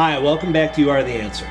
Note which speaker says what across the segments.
Speaker 1: Hi, welcome back to You Are the Answer.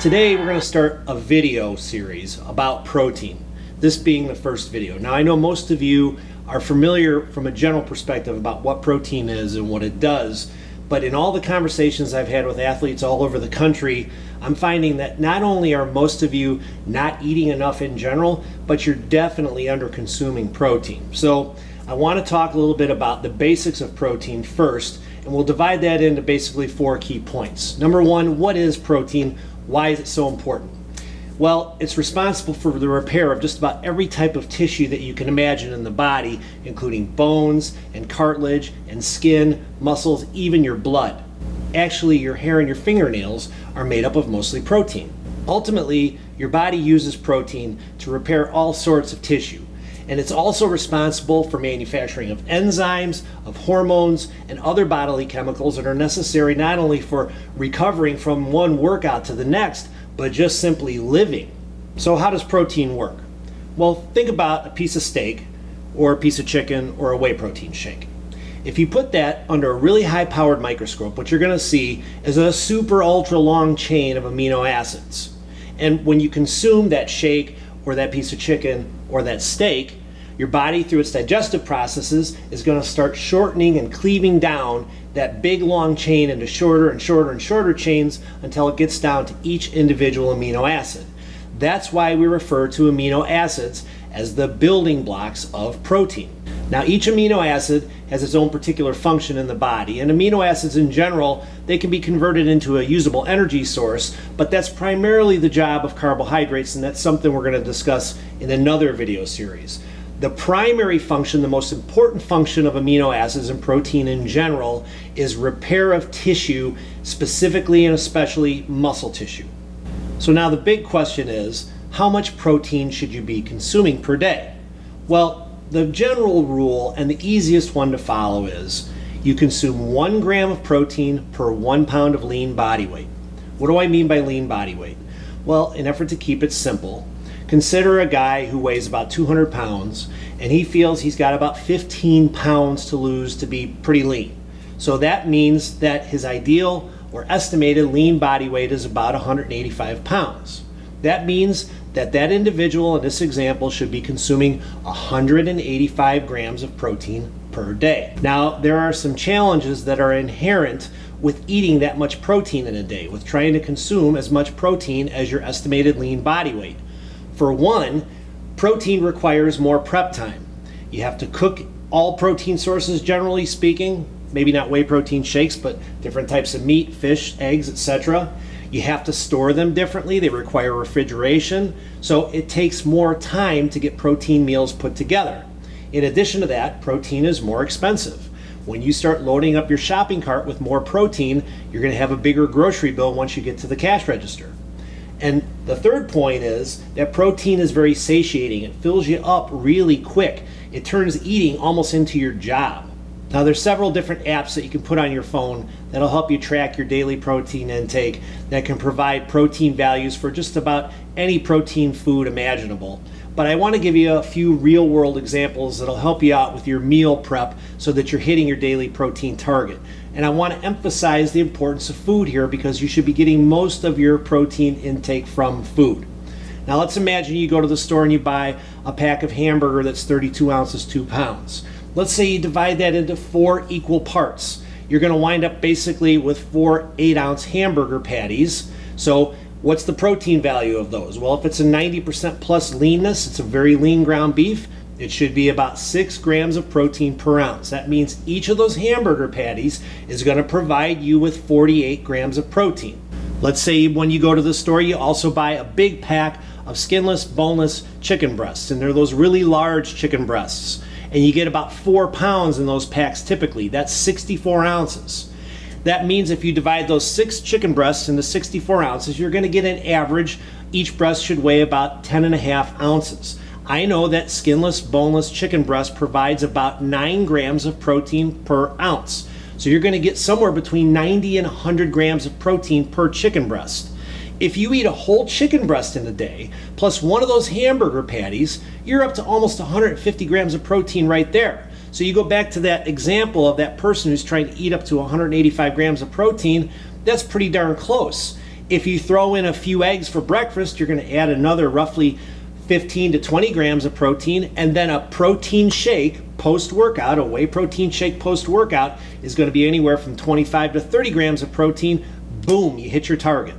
Speaker 1: Today we're going to start a video series about protein, this being the first video. Now I know most of you are familiar from a general perspective about what protein is and what it does, but in all the conversations I've had with athletes all over the country, I'm finding that not only are most of you not eating enough in general, but you're definitely under consuming protein. So I want to talk a little bit about the basics of protein first, and we'll divide that into basically 4 key points. Number 1, what is protein? Why is it so important? Well, it's responsible for the repair of just about every type of tissue that you can imagine in the body, including bones and cartilage and skin, muscles, even your blood. Actually, your hair and your fingernails are made up of mostly protein. Ultimately, your body uses protein to repair all sorts of tissue. And it's also responsible for manufacturing of enzymes, of hormones, and other bodily chemicals that are necessary not only for recovering from one workout to the next, but just simply living. So how does protein work? Well, think about a piece of steak, or a piece of chicken, or a whey protein shake. If you put that under a really high-powered microscope, what you're going to see is a super ultra long chain of amino acids. And when you consume that shake, or that piece of chicken, or that steak, your body, through its digestive processes, is going to start shortening and cleaving down that big long chain into shorter and shorter and shorter chains until it gets down to each individual amino acid. That's why we refer to amino acids as the building blocks of protein. Now, each amino acid has its own particular function in the body, and amino acids in general, they can be converted into a usable energy source, but that's primarily the job of carbohydrates, and that's something we're going to discuss in another video series. The primary function, the most important function of amino acids and protein in general, is repair of tissue, specifically and especially muscle tissue. So now the big question is, how much protein should you be consuming per day? Well, the general rule and the easiest one to follow is you consume 1 gram of protein per 1 pound of lean body weight. What do I mean by lean body weight? Well, in an effort to keep it simple, consider a guy who weighs about 200 pounds and he feels he's got about 15 pounds to lose to be pretty lean. So that means that his ideal or estimated lean body weight is about 185 pounds. That means that that individual in this example should be consuming 185 grams of protein per day. Now, there are some challenges that are inherent with eating that much protein in a day, with trying to consume as much protein as your estimated lean body weight. For one, protein requires more prep time. You have to cook all protein sources, generally speaking, maybe not whey protein shakes, but different types of meat, fish, eggs, etc. You have to store them differently. They require refrigeration. So it takes more time to get protein meals put together. In addition to that, protein is more expensive. When you start loading up your shopping cart with more protein, you're going to have a bigger grocery bill once you get to the cash register. And the third point is that protein is very satiating. It fills you up really quick. It turns eating almost into your job. Now, there's several different apps that you can put on your phone that'll help you track your daily protein intake that can provide protein values for just about any protein food imaginable. But I want to give you a few real-world examples that'll help you out with your meal prep so that you're hitting your daily protein target. And I want to emphasize the importance of food here because you should be getting most of your protein intake from food. Now, let's imagine you go to the store and you buy a pack of hamburger that's 32 ounces, 2 pounds. Let's say you divide that into 4 equal parts. You're going to wind up basically with 4 8-ounce hamburger patties. So what's the protein value of those? Well, if it's a 90% plus leanness, it's a very lean ground beef, it should be about 6 grams of protein per ounce. That means each of those hamburger patties is going to provide you with 48 grams of protein. Let's say when you go to the store, you also buy a big pack of skinless, boneless chicken breasts, and they're those really large chicken breasts. And you get about 4 pounds in those packs typically. That's 64 ounces. That means if you divide those 6 chicken breasts into 64 ounces, you're going to get an average. Each breast should weigh about 10.5 ounces. I know that skinless, boneless chicken breast provides about 9 grams of protein per ounce. So you're going to get somewhere between 90 and 100 grams of protein per chicken breast. If you eat a whole chicken breast in a day, plus one of those hamburger patties, you're up to almost 150 grams of protein right there. So you go back to that example of that person who's trying to eat up to 185 grams of protein, That's pretty darn close. If you throw in a few eggs for breakfast, you're going to add another roughly 15 to 20 grams of protein, and then a protein shake post-workout, a whey protein shake post-workout is going to be anywhere from 25 to 30 grams of protein. Boom, you hit your target.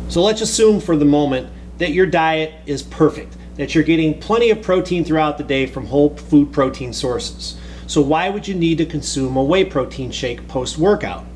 Speaker 1: So let's assume for the moment that your diet is perfect, that you're getting plenty of protein throughout the day from whole food protein sources. So why would you need to consume a whey protein shake post-workout?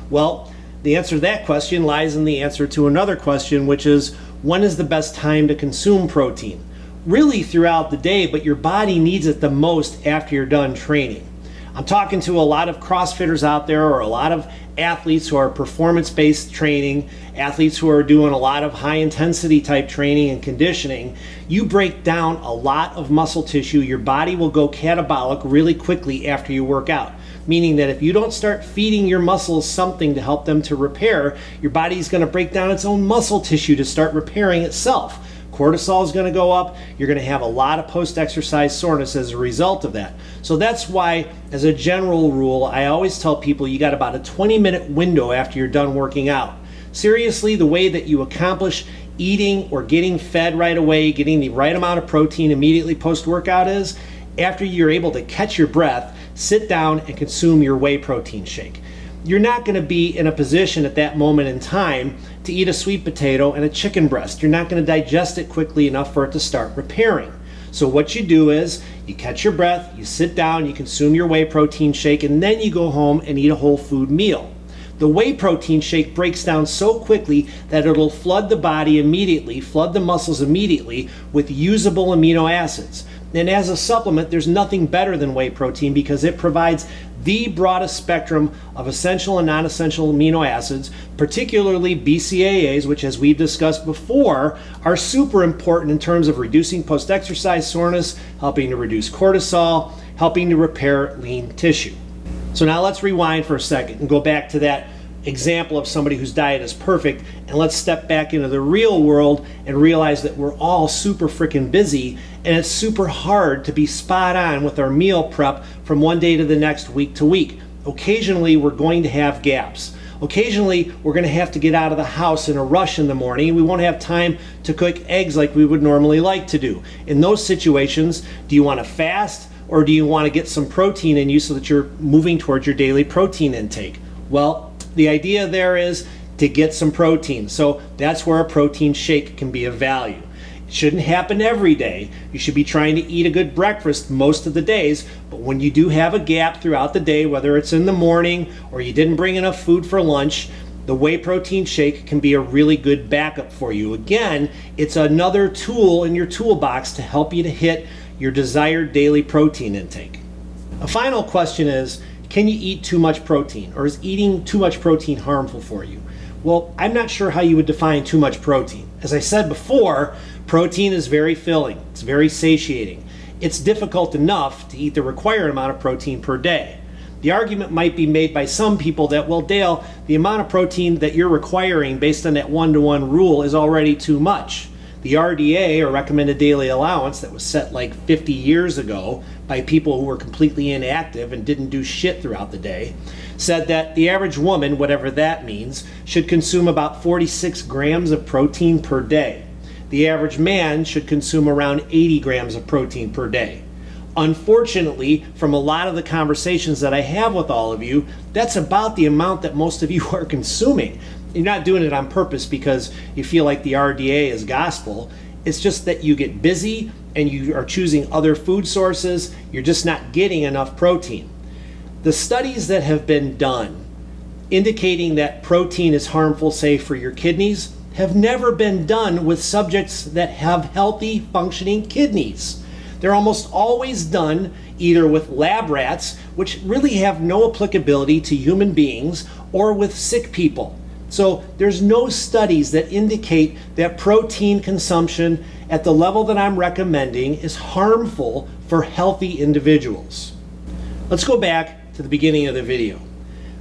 Speaker 1: Well, the answer to that question lies in the answer to another question, which is, when is the best time to consume protein? Really throughout the day, but your body needs it the most after you're done training. I'm talking to a lot of CrossFitters out there, or a lot of athletes who are performance-based training, athletes who are doing a lot of high-intensity type training and conditioning. You break down a lot of muscle tissue, your body will go catabolic really quickly after you work out. Meaning that if you don't start feeding your muscles something to help them to repair, your body's going to break down its own muscle tissue to start repairing itself. Cortisol is going to go up. You're going to have a lot of post-exercise soreness as a result of that. So that's why, as a general rule, I always tell people you got about a 20-minute window after you're done working out. Seriously, the way that you accomplish eating or getting fed right away, getting the right amount of protein immediately post-workout is, after you're able to catch your breath, sit down and consume your whey protein shake. You're not going to be in a position at that moment in time to eat a sweet potato and a chicken breast. You're not going to digest it quickly enough for it to start repairing. So what you do is you catch your breath, you sit down, you consume your whey protein shake, and then you go home and eat a whole food meal. The whey protein shake breaks down so quickly that it'll flood the body immediately, flood the muscles immediately with usable amino acids. And as a supplement, there's nothing better than whey protein because it provides the broadest spectrum of essential and non-essential amino acids, particularly BCAAs, which, as we've discussed before, are super important in terms of reducing post-exercise soreness, helping to reduce cortisol, helping to repair lean tissue. So now let's rewind for a second and go back to that example of somebody whose diet is perfect, and let's step back into the real world and realize that we're all super freaking busy, and it's super hard to be spot on with our meal prep from one day to the next, week to week. Occasionally we're going to have gaps. Occasionally we're going to have to get out of the house in a rush in the morning. We won't have time to cook eggs like we would normally like to do. In those situations, do you want to fast, or do you want to get some protein in you so that you're moving towards your daily protein intake? Well, the idea there is to get some protein. So that's where a protein shake can be of value. It shouldn't happen every day. You should be trying to eat a good breakfast most of the days, but when you do have a gap throughout the day, whether it's in the morning or you didn't bring enough food for lunch, the whey protein shake can be a really good backup for you. Again, it's another tool in your toolbox to help you to hit your desired daily protein intake. A final question is, can you eat too much protein, or is eating too much protein harmful for you? Well, I'm not sure how you would define too much protein. As I said before, protein is very filling, it's very satiating. It's difficult enough to eat the required amount of protein per day. The argument might be made by some people that, well, Dale, the amount of protein that you're requiring based on that 1-to-1 rule is already too much. The RDA, or recommended daily allowance, that was set like 50 years ago by people who were completely inactive and didn't do shit throughout the day, said that the average woman, whatever that means, should consume about 46 grams of protein per day. The average man should consume around 80 grams of protein per day. Unfortunately, from a lot of the conversations that I have with all of you, that's about the amount that most of you are consuming. You're not doing it on purpose because you feel like the RDA is gospel. It's just that you get busy and you are choosing other food sources. You're just not getting enough protein. The studies that have been done indicating that protein is harmful, say, for your kidneys, have never been done with subjects that have healthy, functioning kidneys. They're almost always done either with lab rats, which really have no applicability to human beings, or with sick people. So there's no studies that indicate that protein consumption at the level that I'm recommending is harmful for healthy individuals. Let's go back to the beginning of the video.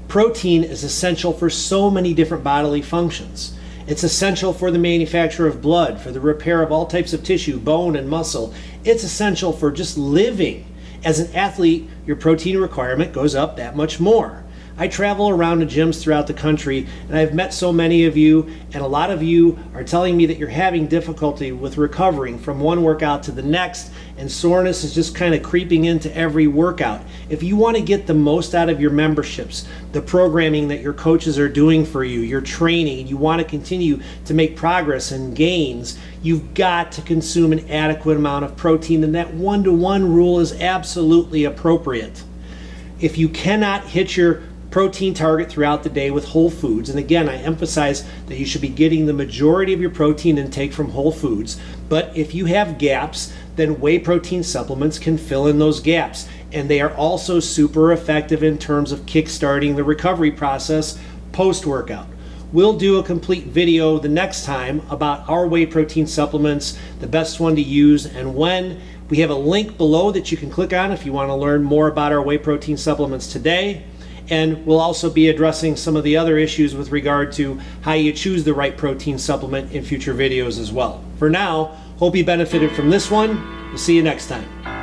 Speaker 1: Protein is essential for so many different bodily functions. It's essential for the manufacture of blood, for the repair of all types of tissue, bone and muscle. It's essential for just living. As an athlete, your protein requirement goes up that much more. I travel around to gyms throughout the country, and I've met so many of you, and a lot of you are telling me that you're having difficulty with recovering from one workout to the next, and soreness is just kind of creeping into every workout. If you want to get the most out of your memberships, the programming that your coaches are doing for you, your training, and you want to continue to make progress and gains, you've got to consume an adequate amount of protein, and that 1-to-1 rule is absolutely appropriate. If you cannot hit your protein target throughout the day with whole foods, and again, I emphasize that you should be getting the majority of your protein intake from whole foods, but if you have gaps, then whey protein supplements can fill in those gaps, and they are also super effective in terms of kickstarting the recovery process post-workout. We'll do a complete video the next time about our whey protein supplements, the best one to use and when. We have a link below that you can click on if you want to learn more about our whey protein supplements today. And we'll also be addressing some of the other issues with regard to how you choose the right protein supplement in future videos as well. For now, hope you benefited from this one. We'll see you next time.